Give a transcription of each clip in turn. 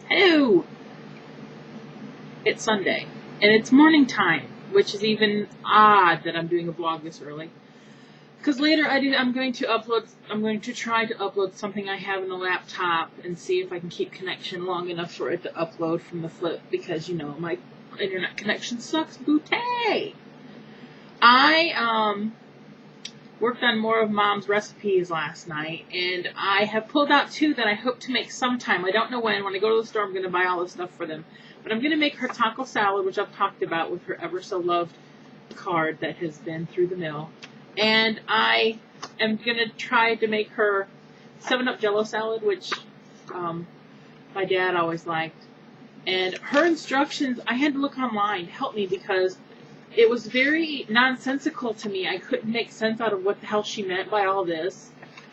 Hello! It's Sunday, and it's morning time, which is even odd that I'm doing a vlog this early. Because later I'm going to try to upload something I have in the laptop and see if I can keep connection long enough for it to upload from the flip, because, you know, my internet connection sucks bootay! I, worked on more of Mom's recipes last night, and I have pulled out two that I hope to make sometime. I don't know when. When I go to the store, I'm going to buy all the stuff for them. But I'm going to make her taco salad, which I've talked about with her ever so loved card that has been through the mill. And I am going to try to make her 7-Up Jello salad, which my dad always liked. And her instructions, I had to look online to help me because it was very nonsensical to me. I couldn't make sense out of what the hell she meant by all this.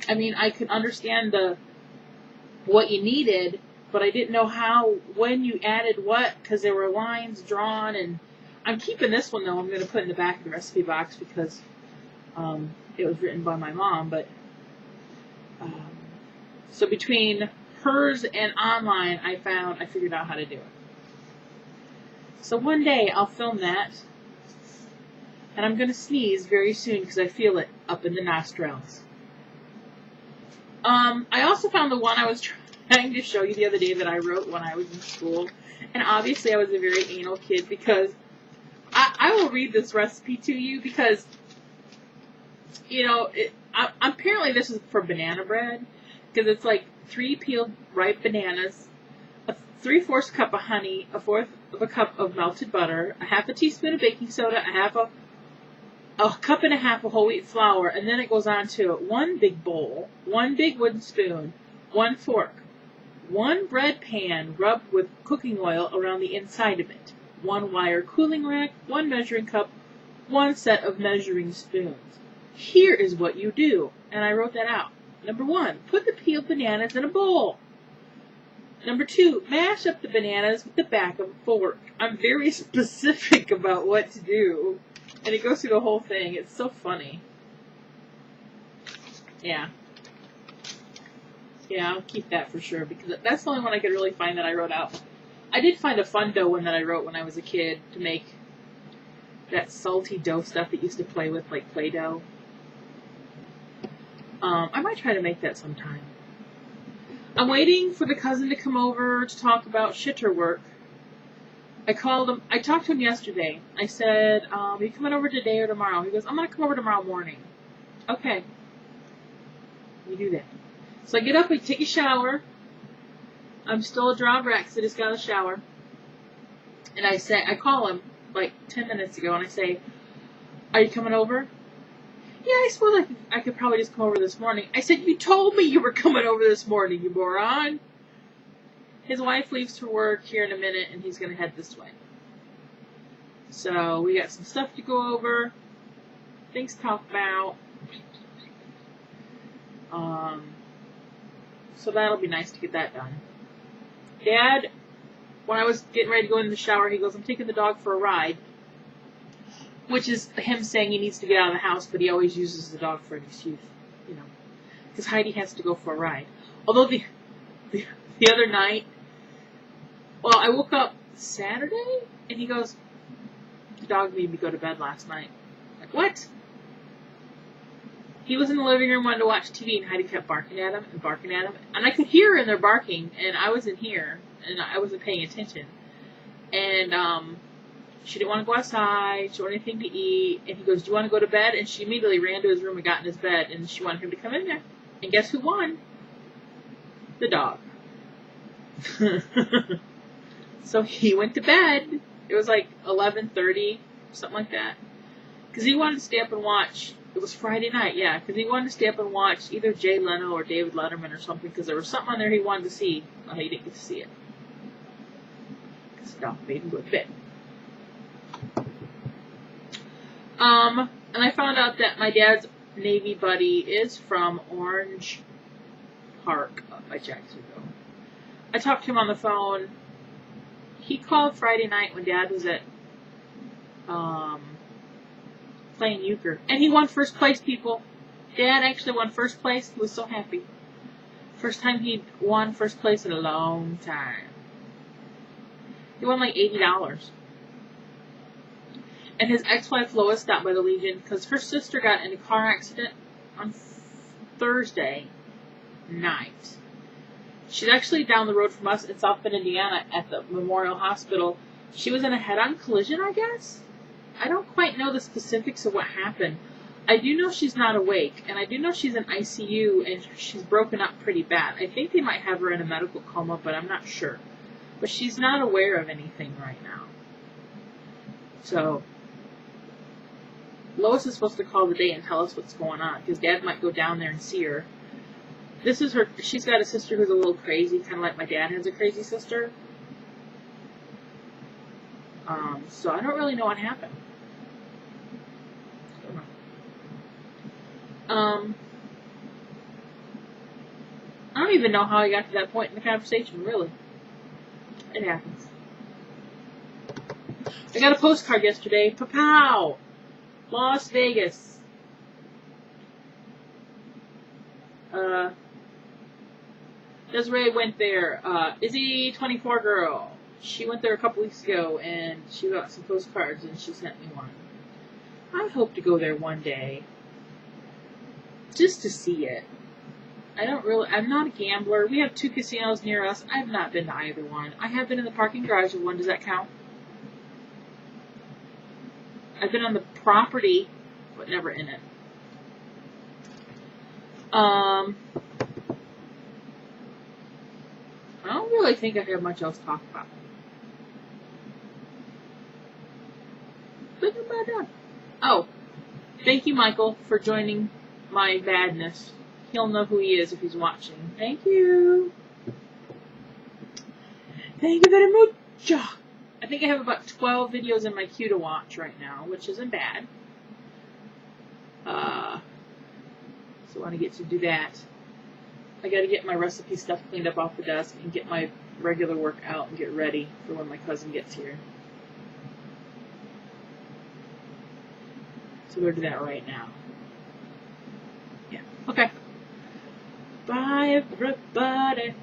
I mean, I could understand what you needed, but I didn't know when you added what, because there were lines drawn. And I'm keeping this one, though. I'm going to put in the back of the recipe box because it was written by my mom. But so between hers and online, I figured out how to do it. So one day I'll film that. And I'm going to sneeze very soon because I feel it up in the nostrils. I also found the one I was trying to show you the other day that I wrote when I was in school. And obviously I was a very anal kid because I will read this recipe to you because, you know, apparently this is for banana bread. Because it's like 3 peeled ripe bananas, a 3/4 cup of honey, a 1/4 of a cup of melted butter, a 1/2 teaspoon of baking soda, a cup and a half of whole wheat flour, and then it goes on to 1 big bowl, 1 big wooden spoon, 1 fork, 1 bread pan rubbed with cooking oil around the inside of it, 1 wire cooling rack, 1 measuring cup, 1 set of measuring spoons. Here is what you do, and I wrote that out. Number 1, put the peeled bananas in a bowl. Number 2, mash up the bananas with the back of a fork. I'm very specific about what to do. And it goes through the whole thing. It's so funny. Yeah. Yeah, I'll keep that for sure, because that's the only one I could really find that I wrote out. I did find a fun dough one that I wrote when I was a kid to make that salty dough stuff that used to play with, like Play-Doh. I might try to make that sometime. I'm waiting for the cousin to come over to talk about shitter work. I called him. I talked to him yesterday. I said, are you coming over today or tomorrow? He goes, I'm going to come over tomorrow morning. Okay. We do that. So I get up, I take a shower. I'm still a dry wreck because I just got out of the shower. And I call him like 10 minutes ago and I say, are you coming over? Yeah, I suppose I could probably just come over this morning. I said, you told me you were coming over this morning, you moron. His wife leaves for work here in a minute, and he's going to head this way. So we got some stuff to go over, things to talk about. So that'll be nice to get that done. Dad, when I was getting ready to go in the shower, he goes, I'm taking the dog for a ride. Which is him saying he needs to get out of the house, but he always uses the dog for an excuse, you know. Because Heidi has to go for a ride. Although the other night, well, I woke up Saturday, and he goes, the dog made me go to bed last night. Like, what? He was in the living room, wanted to watch TV, and Heidi kept barking at him and barking at him. And I could hear her in there barking, and I was in here, and I wasn't paying attention. And, she didn't want to go outside, she wanted anything to eat, and he goes, do you want to go to bed? And she immediately ran to his room and got in his bed, and she wanted him to come in there. And guess who won? The dog. So he went to bed. It was like 11:30, something like that. Because he wanted to stay up and watch. It was Friday night, yeah. Because he wanted to stay up and watch either Jay Leno or David Letterman or something. Because there was something on there he wanted to see. Well, he didn't get to see it. Because the dog made him go to bed. And I found out that my dad's Navy buddy is from Orange Park up by Jacksonville. I talked to him on the phone. He called Friday night when Dad was at playing euchre. And he won first place, people. Dad actually won first place. He was so happy. First time he'd won first place in a long time. He won like $80. And his ex-wife Lois stopped by the Legion because her sister got in a car accident on Thursday night. She's actually down the road from us in South Bend, Indiana at the Memorial Hospital. She was in a head-on collision, I guess? I don't quite know the specifics of what happened. I do know she's not awake, and I do know she's in ICU, and she's broken up pretty bad. I think they might have her in a medical coma, but I'm not sure. But she's not aware of anything right now. So, Lois is supposed to call today and tell us what's going on, because Dad might go down there and see her. This is her, she's got a sister who's a little crazy, kind of like my dad has a crazy sister. So I don't really know what happened. I don't even know how I got to that point in the conversation, really. It happens. I got a postcard yesterday. Pow! Las Vegas. Desiree went there. Izzy, 24 girl. She went there a couple weeks ago, and she got some postcards, and she sent me one. I hope to go there one day. Just to see it. I'm not a gambler. We have 2 casinos near us. I've not been to either one. I have been in the parking garage of one. Does that count? I've been on the property, but never in it. I don't really think I have much else to talk about. Oh, thank you, Michael, for joining my badness. He'll know who he is if he's watching. Thank you. Thank you very much. I think I have about 12 videos in my queue to watch right now, which isn't bad. So I want to get to do that. I got to get my recipe stuff cleaned up off the desk and get my regular work out and get ready for when my cousin gets here. So we'll do that right now. Yeah. Okay. Bye, everybody.